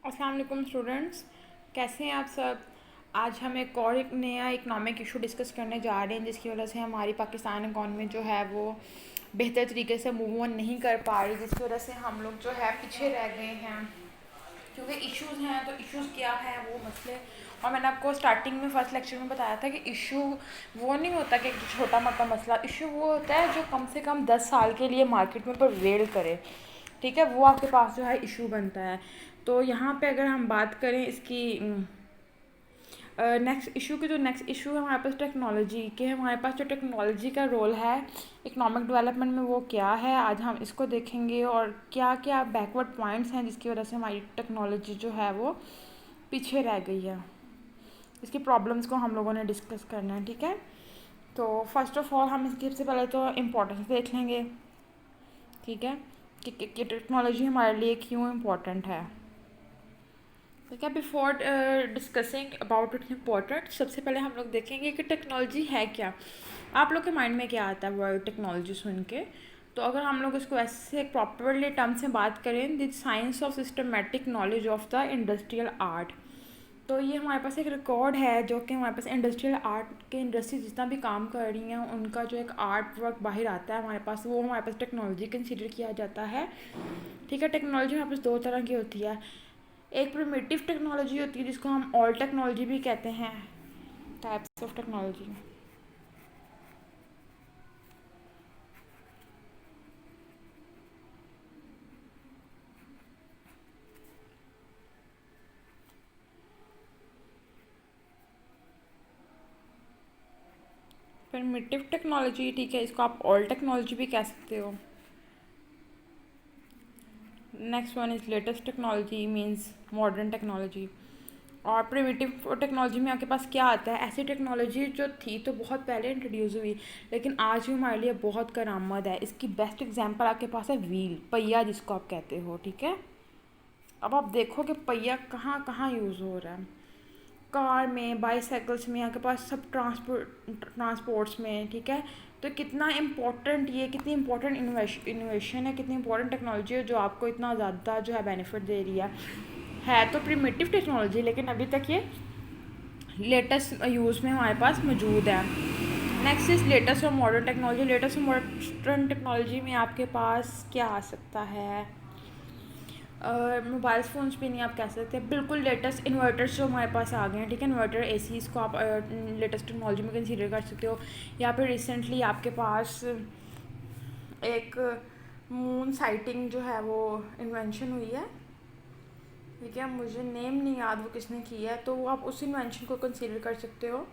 अस्सलाम वालेकुम स्टूडेंट्स, कैसे हैं आप सब। आज हम एक नया इकनॉमिक इशू डिस्कस करने जा रहे हैं जिसकी वजह से हमारी पाकिस्तान इकॉनमी जो है वो बेहतर तरीके से मूव ऑन नहीं कर पा रही, जिसकी वजह से हम लोग जो है पीछे रह गए हैं। क्योंकि इश्यूज़ हैं, तो इश्यूज़ क्या है वो मसले। और मैंने आपको स्टार्टिंग में फर्स्ट लेक्चर में बताया था कि इशू वो नहीं होता कि एक छोटा मोटा मसला, इशू वो होता है जो कम से कम 10 साल के लिए मार्केट में प्रिवेल करे। ठीक है, वो आपके पास जो है इशू बनता है। तो यहाँ पे अगर हम बात करें इसकी नेक्स्ट इशू की, तो नेक्स्ट इशू है हमारे पास टेक्नोलॉजी के। हमारे पास जो टेक्नोलॉजी का रोल है इकोनॉमिक डेवलपमेंट में वो क्या है, आज हम इसको देखेंगे। और क्या क्या बैकवर्ड पॉइंट्स हैं जिसकी वजह से हमारी टेक्नोलॉजी जो है वो पीछे रह गई है, इसकी प्रॉब्लम्स को हम लोगों ने डिस्कस करना है। ठीक है, तो फर्स्ट ऑफ ऑल हम इसकी सबसे पहले तो इम्पोर्टेंस देख लेंगे। ठीक है, कि टेक्नोलॉजी हमारे लिए क्यों इम्पोर्टेंट है। ठीक है, before discussing about it's important, सबसे पहले हम लोग देखेंगे कि टेक्नोलॉजी है क्या। आप लोग के माइंड में क्या आता है वर्ड टेक्नोलॉजी सुन के। तो अगर हम लोग इसको ऐसे प्रॉपरली टर्म से बात करें, the science of systematic knowledge of the industrial art. तो ये हमारे पास एक रिकॉर्ड है जो कि हमारे पास इंडस्ट्रियल आर्ट के इंडस्ट्री जितना भी काम कर रही हैं उनका जो एक आर्ट वर्क बाहर आता है हमारे पास, वो हमारे पास टेक्नोलॉजी कंसिडर किया जाता है। ठीक है, टेक्नोलॉजी हमारे पास दो तरह की होती है। एक प्रिमिटिव टेक्नोलॉजी होती है जिसको हम ऑल टेक्नोलॉजी भी कहते हैं, types of technology. Primitive technology, ठीक है, इसको आप ऑल टेक्नोलॉजी भी कह सकते हो। Next one is latest technology, means modern technology. और प्रिमिटिव टेक्नोलॉजी में आपके पास क्या आता है, ऐसी टेक्नोलॉजी जो थी तो बहुत पहले इंट्रोड्यूस हुई लेकिन आज भी हमारे लिए बहुत करामद है। इसकी बेस्ट एग्जांपल आपके पास है व्हील, पहिया जिसको आप कहते हो। ठीक है, अब आप देखो कि पहिया कहाँ कहाँ यूज़ हो रहा है, कार में, बाईसाइकिल्स में, आपके पास सब ट्रांसपोर्ट्स में। ठीक है, तो कितना इम्पोर्टेंट, ये कितनी इम्पोर्टेंट इनोवेशन है, कितनी इम्पोर्टेंट टेक्नोलॉजी है जो आपको इतना ज़्यादा जो है बेनिफिट दे रही है तो प्रिमिटिव टेक्नोलॉजी, लेकिन अभी तक ये लेटेस्ट यूज़ में हमारे पास मौजूद है। नेक्स्ट इज़ लेटेस्ट और मॉडर्न टेक्नोलॉजी। लेटेस्ट और मॉडर्न टेक्नोलॉजी में आपके पास क्या आ सकता है, मोबाइल फ़ोन्स भी नहीं आप कह सकते, बिल्कुल लेटेस्ट इन्वर्टर्स जो हमारे पास आ गए हैं। ठीक है, इन्वर्टर एसीज़ को आप लेटेस्ट टेक्नोलॉजी में कंसीडर कर सकते हो। या फिर रिसेंटली आपके पास एक मून साइटिंग जो है वो इन्वेंशन हुई है। ठीक है, मुझे नेम नहीं याद वो किसने की है, तो आप उस इन्वेंशन को कंसीडर कर सकते हो।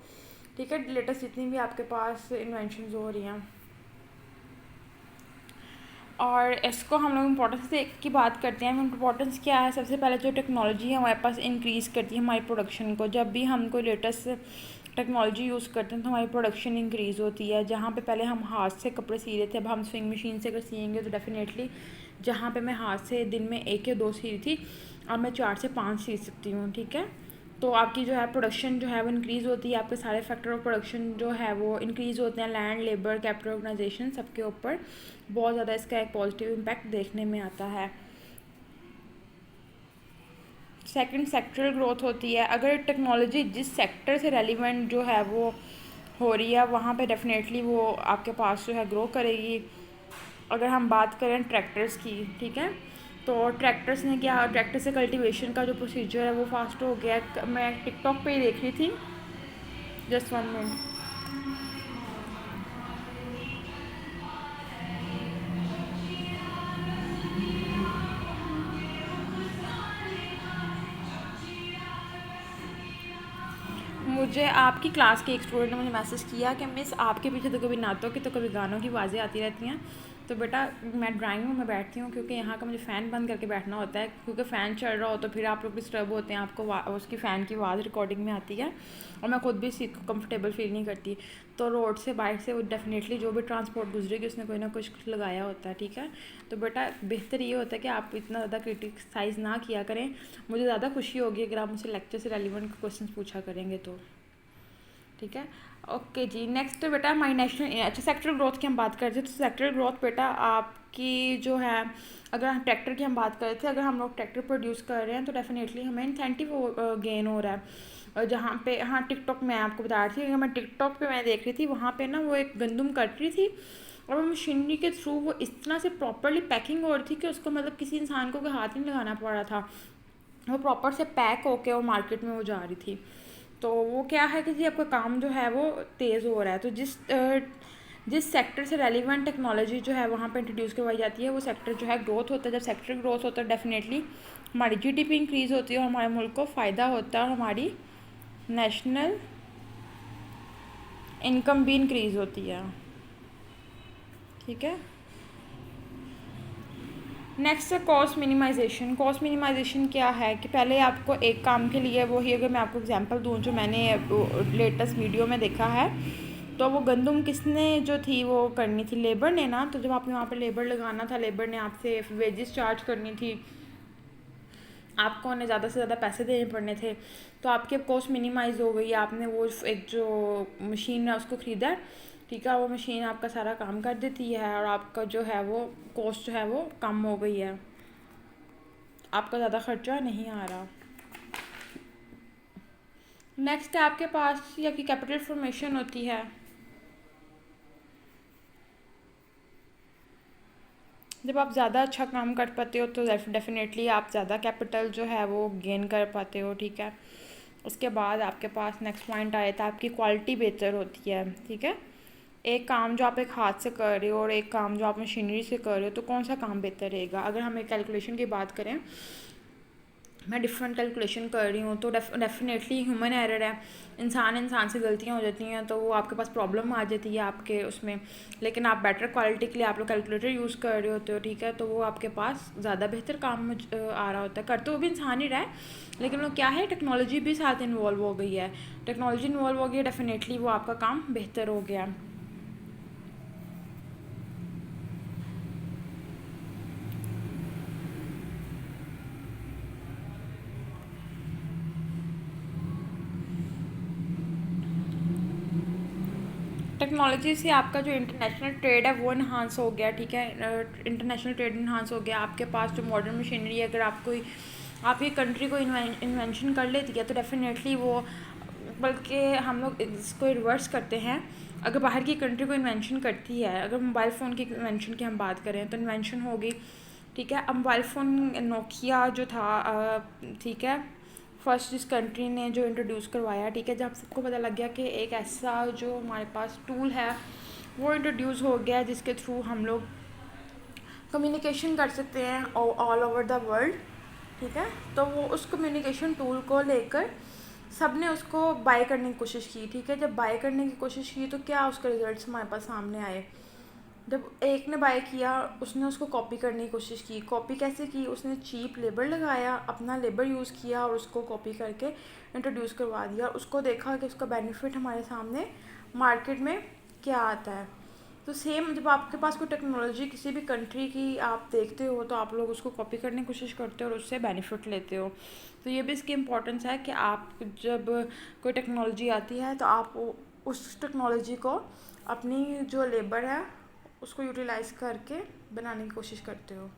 ठीक है, लेटेस्ट जितनी भी आपके पास इन्वेंशन हो रही हैं। और इसको हम लोग इम्पोर्टेंस की बात करते हैं। इम्पोर्टेंस क्या है, सबसे पहले जो टेक्नोलॉजी है हमारे पास इंक्रीज़ करती है हमारी प्रोडक्शन को। जब भी हम कोई लेटेस्ट टेक्नोलॉजी यूज़ करते हैं तो हमारी प्रोडक्शन इंक्रीज़ होती है। जहाँ पे पहले हम हाथ से कपड़े सी रहे थे, अब हम स्विंग मशीन से अगर सिएंगे तो डेफिनेटली जहाँ पे मैं हाथ से दिन में 1 या 2 सी रही थी, अब मैं 4 से 5 सी सकती हूँ। ठीक है, तो आपकी जो है प्रोडक्शन जो है वो इंक्रीज़ होती है, आपके सारे फैक्टर ऑफ प्रोडक्शन जो है वो इंक्रीज़ होते हैं, लैंड, लेबर, कैपिटल, ऑर्गेनाइजेशन, सबके ऊपर बहुत ज़्यादा इसका एक पॉजिटिव इम्पैक्ट देखने में आता है। सेकंड, सेक्टरल ग्रोथ होती है। अगर टेक्नोलॉजी जिस सेक्टर से रेलिवेंट जो है वो हो रही है वहाँ पे डेफिनेटली वो आपके पास जो है ग्रो करेगी। अगर हम बात करें ट्रैक्टर्स की, ठीक है, तो ट्रैक्टर्स ने क्या, ट्रैक्टर से कल्टीवेशन का जो प्रोसीजर है वो फास्ट हो गया। मैं टिकटॉक पे ही देख रही थी, जस्ट 1 मिनट। मुझे आपकी क्लास के एक स्टूडेंट ने मुझे मैसेज किया कि मिस आपके पीछे तो कभी नातों की तो कभी गानों की आवाज़ें आती रहती हैं। तो बेटा मैं ड्राइंग रूम में बैठती हूँ क्योंकि यहाँ का मुझे फ़ैन बंद करके बैठना होता है, क्योंकि फ़ैन चल रहा हो तो फिर आप लोग डिस्टर्ब होते हैं, आपको उसकी फ़ैन की आवाज़ रिकॉर्डिंग में आती है और मैं खुद भी सीट को कम्फर्टेबल फील नहीं करती। तो रोड से, बाइक से, वो डेफिनेटली जो भी ट्रांसपोर्ट गुजरेगी उसने कोई ना कुछ लगाया होता है। ठीक है, तो बेटा बेहतर ये होता है कि आप इतना ज़्यादा क्रिटिसाइज़ ना किया करें। मुझे ज़्यादा खुशी होगी अगर आप मुझसे लेक्चर से रेलिवेंट क्वेश्चन पूछा करेंगे तो। ठीक है। ओके जी, नेक्स्ट बेटा माई नेशनल, अच्छा सेक्टरल ग्रोथ की हम बात करते हैं। तो सेक्टरल ग्रोथ बेटा आपकी जो है, अगर हम ट्रैक्टर की हम बात करते थे, अगर हम लोग ट्रैक्टर प्रोड्यूस कर रहे हैं तो डेफिनेटली हमें इंसेंटिव गेन हो रहा है। और जहाँ पे, हाँ टिकटॉक मैं आपको बता रही थी, अगर मैं टिकटॉक पे मैं देख रही थी, वहाँ पे ना वो एक गंदम कट रही थी और वो मशीनरी के थ्रू वो इस तरह से प्रॉपरली पैकिंग हो रही थी कि उसको मतलब किसी इंसान को कोई हाथ नहीं लगाना पड़ रहा था, वो प्रॉपर से पैक होके वो मार्केट में वो जा रही थी। तो वो क्या है कि जी आपका काम जो है वो तेज़ हो रहा है। तो जिस सेक्टर से रेलिवेंट टेक्नोलॉजी जो है वहाँ पे इंट्रोड्यूस करवाई जाती है, वो सेक्टर जो है ग्रोथ होता है। जब सेक्टर ग्रोथ होता है डेफिनेटली हमारी जीडीपी इंक्रीज़ होती है और हमारे मुल्क को फ़ायदा होता है और हमारी नेशनल इनकम भी इंक्रीज़ होती है। ठीक है। नेक्स्ट है कॉस्ट मिनिमाइजेशन। कॉस्ट मिनिमाइजेशन क्या है कि पहले आपको एक काम के लिए, वही अगर मैं आपको एग्जांपल दूँ जो मैंने लेटेस्ट वीडियो में देखा है, तो वो गंदम किसने जो थी वो करनी थी, लेबर ने ना। तो जब आपने वहाँ पे लेबर लगाना था, लेबर ने आपसे वेजेस चार्ज करनी थी, आपको उन्हें ज़्यादा से ज़्यादा पैसे देने पड़ने थे, तो आपकी अब कॉस्ट मिनिमाइज़ हो गई। आपने वो एक जो मशीन है उसको ख़रीदा है, ठीक है, वो मशीन आपका सारा काम कर देती है और आपका जो है वो कॉस्ट जो है वो कम हो गई है, आपका ज़्यादा खर्चा नहीं आ रहा। नेक्स्ट है आपके पास या कि कैपिटल फॉर्मेशन होती है। जब आप ज़्यादा अच्छा काम कर पाते हो तो डेफिनेटली आप ज़्यादा कैपिटल जो है वो गेन कर पाते हो। ठीक है। उसके बाद आपके पास नेक्स्ट पॉइंट आया था, आपकी क्वालिटी बेहतर होती है। ठीक है। एक काम जो आप एक हाथ से कर रहे हो और एक काम जो आप मशीनरी से कर रहे हो, तो कौन सा काम बेहतर रहेगा। अगर हम एक कैलकुलेशन की बात करें, मैं डिफरेंट कैलकुलेशन कर रही हूँ तो डेफिनेटली ह्यूमन एरर है, इंसान से गलतियाँ हो जाती हैं, तो वो आपके पास प्रॉब्लम आ जाती है आपके उसमें। लेकिन आप बेटर क्वालिटी के लिए आप लोग कैलकुलेटर यूज़ कर रहे होते हो, ठीक है, तो वो आपके पास ज़्यादा बेहतर काम आ रहा होता है। कर तो वो भी इंसान ही रहा है, लेकिन वो क्या है, टेक्नोलॉजी भी साथ इन्वॉल्व हो गई है। टेक्नोलॉजी इन्वॉल्व हो गई है, डेफिनेटली वो आपका काम बेहतर हो गया। टेक्नोलॉजी से आपका जो इंटरनेशनल ट्रेड है वो इन्हांस हो गया। ठीक है। इंटरनेशनल ट्रेड इन्हांस हो गया। आपके पास जो मॉडर्न मशीनरी है, अगर आपकी कंट्री को इन्वेंशन कर लेती है तो डेफिनेटली वो, बल्कि हम लोग इसको रिवर्स करते हैं, अगर बाहर की कंट्री को इन्वेंशन करती है, अगर मोबाइल फ़ोन की इन्वेंशन की हम बात करें तो इन्वेंशन होगी। ठीक है। अब मोबाइल फ़ोन नोकिया जो था, ठीक है, फर्स्ट जिस कंट्री ने जो इंट्रोड्यूस करवाया, ठीक है, जब सबको पता लग गया कि एक ऐसा जो हमारे पास टूल है वो इंट्रोड्यूस हो गया जिसके थ्रू हम लोग कम्युनिकेशन कर सकते हैं ऑल ओवर द वर्ल्ड। ठीक है। तो वो उस कम्युनिकेशन टूल को लेकर सब ने उसको बाय करने की कोशिश की। ठीक है। जब बाय करने की कोशिश की तो क्या उसके रिजल्ट्स हमारे पास सामने आए। जब एक ने बाय किया, उसने उसको कॉपी करने की कोशिश की। कॉपी कैसे की, उसने चीप लेबर लगाया, अपना लेबर यूज़ किया और उसको कॉपी करके इंट्रोड्यूस करवा दिया और उसको देखा कि उसका बेनिफिट हमारे सामने मार्केट में क्या आता है। तो सेम जब आपके पास कोई टेक्नोलॉजी किसी भी कंट्री की आप देखते हो तो आप लोग उसको कॉपी करने की कोशिश करते हो और उससे बेनिफिट लेते हो। तो ये भी इसकी इम्पोर्टेंस है कि आप जब कोई टेक्नोलॉजी आती है तो आप उस टेक्नोलॉजी को अपनी जो लेबर है उसको यूटिलाइज़ करके बनाने की कोशिश करते हो।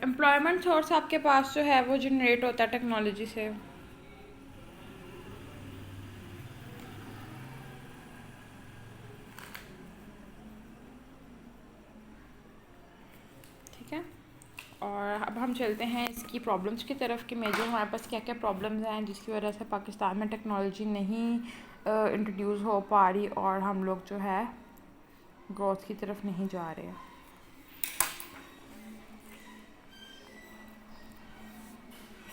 एम्प्लॉयमेंट सोर्स आपके पास जो है वो जनरेट होता है टेक्नोलॉजी से। ठीक है, और अब हम चलते हैं इसकी प्रॉब्लम्स की तरफ कि मेजर हमारे पास क्या क्या प्रॉब्लम्स हैं जिसकी वजह से पाकिस्तान में टेक्नोलॉजी नहीं इंट्रोड्यूस हो पा रही और हम लोग जो है ग्रोथ की तरफ नहीं जा रहे हैं।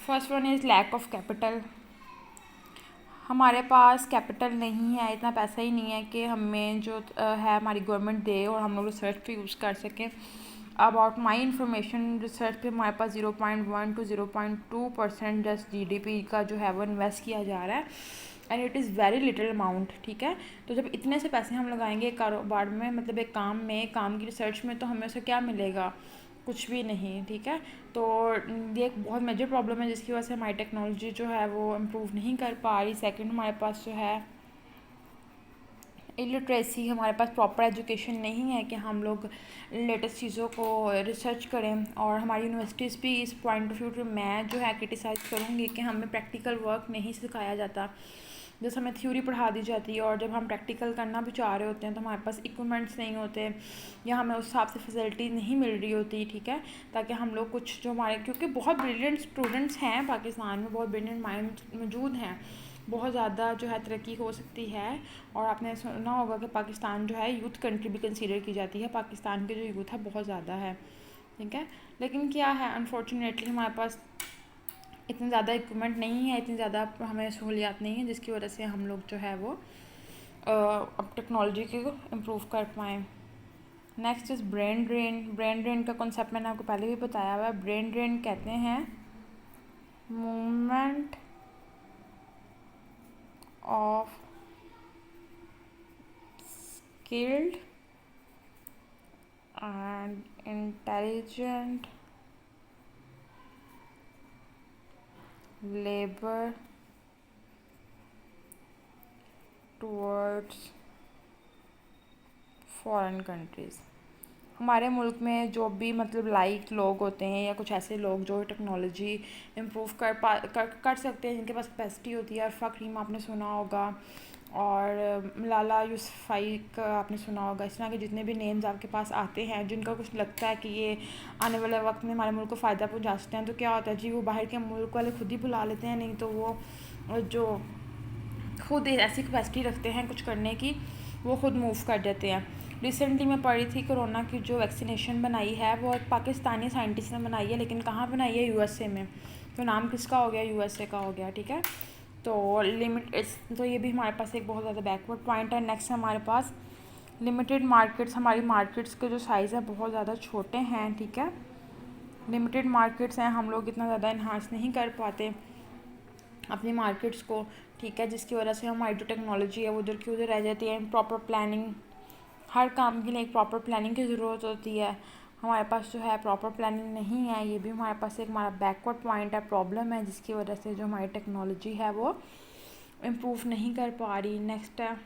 First one is lack of capital. हमारे पास कैपिटल नहीं है, इतना पैसा ही नहीं है कि हमें जो है हमारी गवर्नमेंट दे और हम लोग रिसर्च पे यूज़ कर सकें। अबाउट माई इंफॉर्मेशन, रिसर्च पे हमारे पास 0.1 to 0.2% जस्ट जीडीपी का जो है वो इन्वेस्ट किया जा रहा है, and it is very little amount. ठीक है, तो जब इतने से पैसे हम लगाएंगे एक कारोबार में, मतलब एक काम में, काम की रिसर्च में, तो हमें उसे क्या मिलेगा? कुछ भी नहीं। ठीक है, तो ये एक बहुत मेजर प्रॉब्लम है जिसकी वजह से हमारी टेक्नोलॉजी जो है वो इम्प्रूव नहीं कर पा रही। सेकंड, हमारे पास जो है इलिटरेसी, हमारे पास प्रॉपर एजुकेशन नहीं है कि हम लोग लेटेस्ट चीज़ों को रिसर्च करें, और हमारी यूनिवर्सिटीज़ भी इस पॉइंट ऑफ व्यू से मैं जो है क्रिटिसाइज़ करूँगी कि हमें प्रैक्टिकल वर्क नहीं सिखाया जाता। जैसे हमें थ्योरी पढ़ा दी जाती है और जब हम प्रैक्टिकल करना भी चाह रहे होते हैं तो हमारे पास इक्विपमेंट्स नहीं होते या हमें उस हिसाब से फैसिलिटी नहीं मिल रही होती। ठीक है, ताकि हम लोग कुछ जो हमारे, क्योंकि बहुत ब्रिलियंट स्टूडेंट्स हैं पाकिस्तान में, बहुत ब्रिलियंट माइंड मौजूद हैं, बहुत ज़्यादा जो है तरक्की हो सकती है। और आपने सुना होगा कि पाकिस्तान जो है यूथ कंट्री भी कंसीडर की जाती है, पाकिस्तान के जो यूथ है बहुत ज़्यादा है। ठीक है, लेकिन क्या है, अनफॉर्चुनेटली हमारे पास इतने ज़्यादा इक्विपमेंट नहीं है, इतनी ज़्यादा हमें सहूलियात नहीं है जिसकी वजह से हम लोग जो है वो अब टेक्नोलॉजी को इम्प्रूव कर पाएँ। Next is brain drain. Brain drain का कॉन्सेप्ट मैंने आपको पहले भी बताया हुआ है। ब्रेन ड्रेन कहते हैं movement of skilled and intelligent labor towards foreign countries. हमारे मुल्क में जो भी मतलब लाइक लोग होते हैं या कुछ ऐसे लोग जो टेक्नोलॉजी इम्प्रूव कर सकते हैं, जिनके पास कैपेसिटी होती है, अरफा करीम आपने सुना होगा, और मलाला यूसुफ़ज़ई का आपने सुना होगा, इस तरह के जितने भी नेम्स आपके पास आते हैं जिनका कुछ लगता है कि ये आने वाले वक्त में हमारे मुल्क को फ़ायदा पहुंचा सकते हैं, तो क्या होता है जी, वो बाहर के मुल्क वाले खुद ही बुला लेते हैं, नहीं तो वो जो खुद ऐसी कैपेसिटी रखते हैं कुछ करने की, वो खुद मूव कर देते हैं। रिसेंटली मैं पढ़ी थी कोरोना की जो वैक्सीनेशन बनाई है वो एक पाकिस्तानी साइंटिस्ट ने बनाई है, लेकिन कहाँ बनाई है? यूएसए में। तो नाम किसका हो गया? यूएसए का हो गया। ठीक है, तो ये भी हमारे पास एक बहुत ज़्यादा बैकवर्ड पॉइंट है। नेक्स्ट हमारे पास लिमिटेड मार्केट्स। हमारी मार्केट्स के जो साइज़ है बहुत ज़्यादा छोटे हैं। ठीक है, लिमिटेड मार्केट्स हैं, हम लोग इतना ज़्यादा इन्हांस नहीं कर पाते अपनी मार्केट्स को। ठीक है, जिसकी वजह से हमारी जो टेक्नोलॉजी है वो उधर की उधर रह जाती है। प्रॉपर प्लानिंग, हर काम के लिए एक प्रॉपर प्लानिंग की ज़रूरत होती है, हमारे पास जो है प्रॉपर प्लानिंग नहीं है। ये भी हमारे पास एक हमारा बैकवर्ड पॉइंट है, प्रॉब्लम है, जिसकी वजह से जो हमारी टेक्नोलॉजी है वो इम्प्रूव नहीं कर पा रही। नेक्स्ट है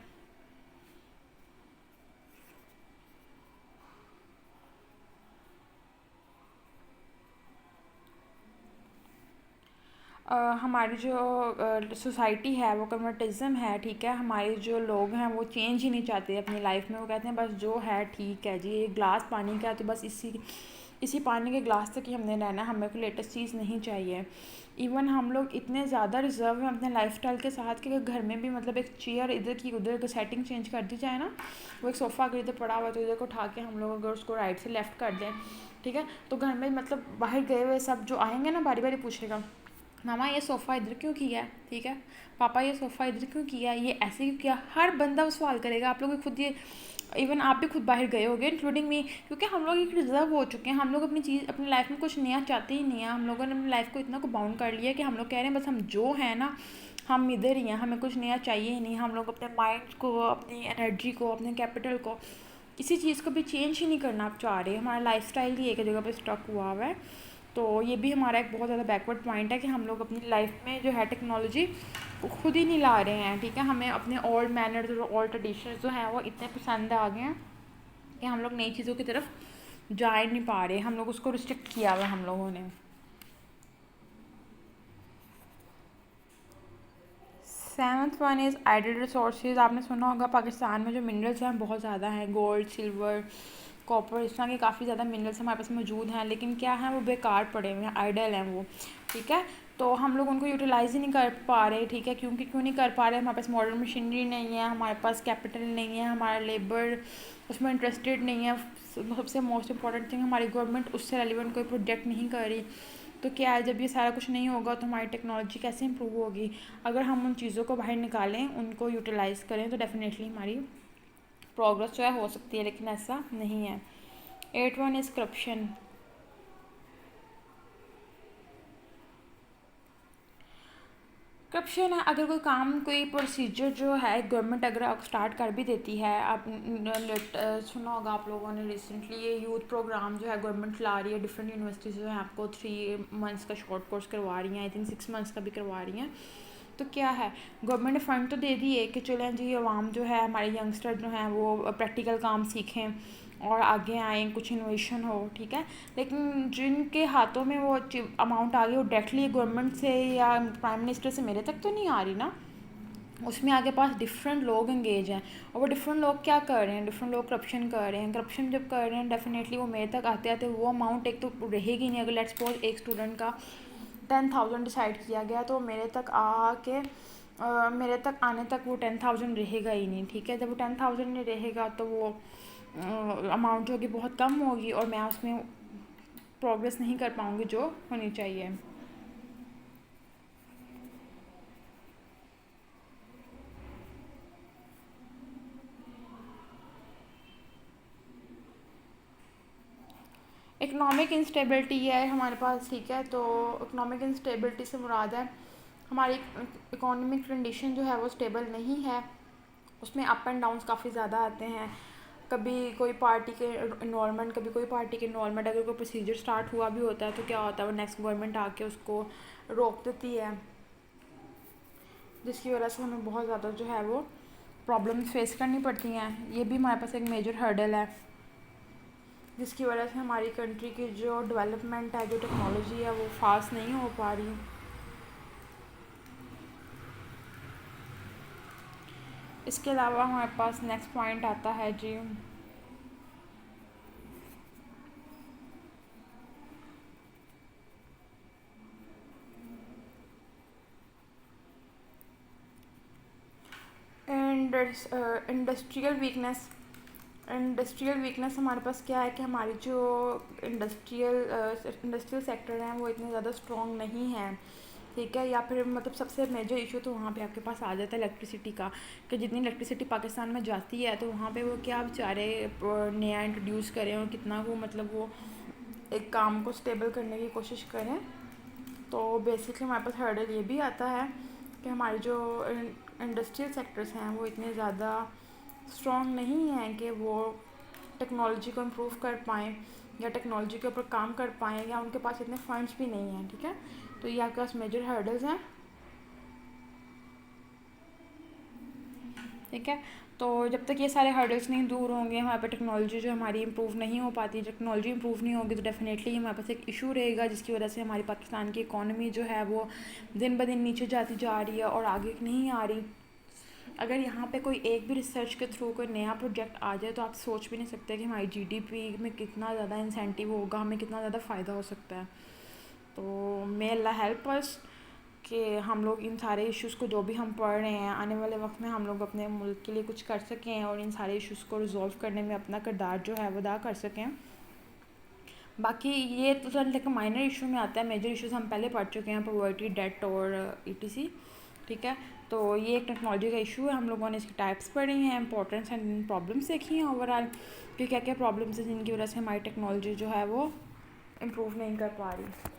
हमारी जो सोसाइटी है वो कन्वर्टिज़म है। ठीक है, हमारे जो लोग हैं वो चेंज ही नहीं चाहते अपनी लाइफ में, वो कहते हैं बस जो है ठीक है जी, ये ग्लास पानी का है तो बस इसी पानी के ग्लास तक ही हमने रहना है, हमें कोई लेटेस्ट चीज़ नहीं चाहिए। इवन हम लोग इतने ज़्यादा रिजर्व हैं अपने लाइफस्टाइल के साथ कि घर में भी मतलब एक चेयर इधर की उधर की सेटिंग चेंज कर दी जाए ना, वो एक सोफ़ा अगर इधर पड़ा हुआ है तो इधर को उठा के हम लोग अगर उसको राइट से लेफ़्ट कर दें, ठीक है, तो घर में मतलब बाहर गए हुए सब जो आएंगे ना बारी बारी पूछेगा, मामा ये सोफ़ा इधर क्यों किया है? ठीक है, पापा ये सोफ़ा इधर क्यों किया, ये ऐसे क्यों किया? हर बंदा वो सवाल करेगा। आप लोग खुद ये, इवन आप भी खुद बाहर गए होगे इंक्लूडिंग मी, क्योंकि हम लोग एक रिजर्व हो चुके हैं। हम लोग अपनी चीज़ अपनी लाइफ में कुछ नया चाहते ही नहीं है। हम लोगों ने अपनी लाइफ को इतना को बाउंड कर लिया कि हम लोग कह रहे हैं बस हम जो है ना हम इधर ही हैं, हमें कुछ नया चाहिए ही नहीं। हम लोग अपने माइंड को, अपनी एनर्जी को, अपने कैपिटल को, किसी चीज़ को भी चेंज ही नहीं करना चाह रहे। हमारा लाइफस्टाइल ही एक जगह पर स्टक हुआ हुआ है। तो ये भी हमारा एक बहुत ज़्यादा बैकवर्ड पॉइंट है कि हम लोग अपनी लाइफ में जो है टेक्नोलॉजी खुद ही नहीं ला रहे हैं। ठीक है, हमें अपने ओल्ड मैनर्स और ओल्ड ट्रेडिशंस जो हैं वो इतने पसंद आ गए हैं कि हम लोग नई चीज़ों की तरफ जा ही नहीं पा रहे, हम लोग उसको रिस्ट्रिक्ट किया हुआ हम लोगों ने। 7th one is idol resources. आपने सुना होगा पाकिस्तान में जो मिनरल्स हैं बहुत ज़्यादा हैं, गोल्ड, सिल्वर, कॉपर, इस तरह के काफ़ी ज़्यादा मिनरल्स हमारे पास मौजूद हैं, लेकिन क्या है वो बेकार पड़े हुए हैं, आइडल हैं वो, ठीक है। तो हम लोग उनको यूटिलाइज़ ही नहीं कर पा रहे, ठीक है। क्यों नहीं कर पा रहे? हमारे पास मॉडर्न मशीनरी नहीं है, हमारे पास कैपिटल नहीं है, हमारा लेबर उसमें इंटरेस्टेड नहीं है। सबसे मोस्ट इंपॉर्टेंट थिंग, हमारी गवर्नमेंट उससे रेलिवेंट कोई प्रोजेक्ट नहीं कर रही। तो क्या है, जब ये सारा कुछ नहीं होगा तो हमारी टेक्नोलॉजी कैसे इंप्रूव होगी? अगर हम उन चीज़ों को बाहर निकालें, उनको यूटिलाइज़ करें, तो डेफिनेटली हमारी प्रोग्रेस जो है हो सकती है, लेकिन ऐसा नहीं है। 8 वन इज़ करप्शन। करप्शन है, अगर कोई काम, कोई प्रोसीजर जो है गवर्नमेंट अगर स्टार्ट कर भी देती है, आप सुना होगा आप लोगों ने रिसेंटली ये यूथ प्रोग्राम जो है गवर्नमेंट ला रही है, डिफरेंट यूनिवर्सिटीज़ जो है आपको 3 मंथ्स का शॉर्ट कोर्स करवा रही हैं, आई थिंक 6 मंथ्स का भी करवा रही हैं। तो क्या है, गवर्नमेंट ने फ़ंड तो दे दिए कि चलें जी आवाम जो है, हमारे यंगस्टर जो हैं वो प्रैक्टिकल काम सीखें और आगे आएँ, कुछ इनोवेशन हो, ठीक है। लेकिन जिनके हाथों में वो अमाउंट आ गई, वो डायरेक्टली गवर्नमेंट से या प्राइम मिनिस्टर से मेरे तक तो नहीं आ रही ना, उसमें आगे पास डिफरेंट लोग एंगेज हैं, और वो डिफरेंट लोग क्या कर रहे हैं, डिफरेंट लोग करप्शन कर रहे हैं। करप्शन जब कर रहे हैं, डेफिनेटली वो मेरे तक आते आते वो अमाउंट एक तो रहेगी नहीं। अगर लेट्स सपोज एक स्टूडेंट का 10,000 डिसाइड किया गया, तो मेरे तक मेरे तक आने तक वो 10,000 रहेगा ही नहीं, ठीक है। जब वो 10,000 नहीं रहेगा तो वो अमाउंट जो होगी बहुत कम होगी, और मैं उसमें प्रोग्रेस नहीं कर पाऊँगी जो होनी चाहिए। इकोनॉमिक इंस्टेबिलिटी है हमारे पास, ठीक है। तो इकोनॉमिक इंस्टेबिलिटी से मुराद है हमारी इकोनॉमिक कंडीशन जो है वो स्टेबल नहीं है, उसमें अप एंड डाउन्स काफ़ी ज़्यादा आते हैं। कभी कोई पार्टी के इन्वॉल्वमेंट, कभी कोई पार्टी के इन्वॉल्वमेंट, अगर कोई प्रोसीजर स्टार्ट हुआ भी होता है तो क्या होता है, वो नेक्स्ट गवर्नमेंट आके उसको रोक देती है, जिसकी वजह से हमें बहुत ज़्यादा जो है वो प्रॉब्लम्स फेस करनी पड़ती हैं। ये भी हमारे पास एक मेजर हर्डल है, जिसकी वजह से हमारी कंट्री की जो डेवलपमेंट है, जो टेक्नोलॉजी है, वो फास्ट नहीं हो पा रही। इसके अलावा हमारे पास नेक्स्ट पॉइंट आता है जी, इंडस्ट्रियल वीकनेस। इंडस्ट्रियल वीकनेस हमारे पास क्या है कि हमारी जो इंडस्ट्रियल सेक्टर हैं वो इतने ज़्यादा स्ट्रॉन्ग नहीं है, ठीक है। या फिर मतलब सबसे मेजर इशू तो वहाँ पे आपके पास आ जाता है इलेक्ट्रिसिटी का, कि जितनी इलेक्ट्रिसिटी पाकिस्तान में जाती है तो वहाँ पे वो क्या बेचारे नया इंट्रोड्यूस करें और कितना वो मतलब वो एक काम को स्टेबल करने की कोशिश करें। तो बेसिकली हमारे पास हर्डल ये भी आता है कि हमारे जो इंडस्ट्रियल सेक्टर्स हैं वो इतने ज़्यादा स्ट्रॉन्ग नहीं हैं कि वो टेक्नोलॉजी को इम्प्रूव कर पाएँ या टेक्नोलॉजी के ऊपर काम कर पाएँ, या उनके पास इतने फंड्स भी नहीं हैं, ठीक है। तो ये आपके पास मेजर हर्डल्स हैं, ठीक है। तो जब तक ये सारे हर्डल्स नहीं दूर होंगे, हमारे पे टेक्नोलॉजी जो हमारी इंप्रूव नहीं हो पाती, टेक्नोलॉजी इंप्रूव नहीं होगी, तो डेफिनेटली हमारे पास एक इशू रहेगा, जिसकी वजह से हमारी पाकिस्तान की इकॉनमी जो है वो दिन ब दिन नीचे जाती जा रही है और आगे नहीं आ रही। अगर यहाँ पे कोई एक भी रिसर्च के थ्रू कोई नया प्रोजेक्ट आ जाए, तो आप सोच भी नहीं सकते कि हमारी जीडीपी में कितना ज़्यादा इंसेंटिव होगा, हमें कितना ज़्यादा फ़ायदा हो सकता है। तो मे अल्लाह हेल्प अस कि हम लोग इन सारे इश्यूज़ को जो भी हम पढ़ रहे हैं, आने वाले वक्त में हम लोग अपने मुल्क के लिए कुछ कर सकें और इन सारे इश्यूज़ को रिजॉल्व करने में अपना किरदार जो है वो अदा कर सकें। बाकी ये तो सर लेकिन माइनर इशू में आता है, मेजर इश्यूज़ हम पहले पढ़ चुके हैं, पॉवर्टी, डेट और ईटीसी, ठीक है। तो ये एक टेक्नोलॉजी का इशू है, हम लोगों ने इसकी टाइप्स पढ़ी हैं, इंपॉर्टेंस एंड प्रॉब्लम्स देखी हैं ओवरऑल, कि क्या क्या प्रॉब्लम्स हैं जिनकी वजह से हमारी टेक्नोलॉजी जो है वो इम्प्रूव नहीं कर पा रही।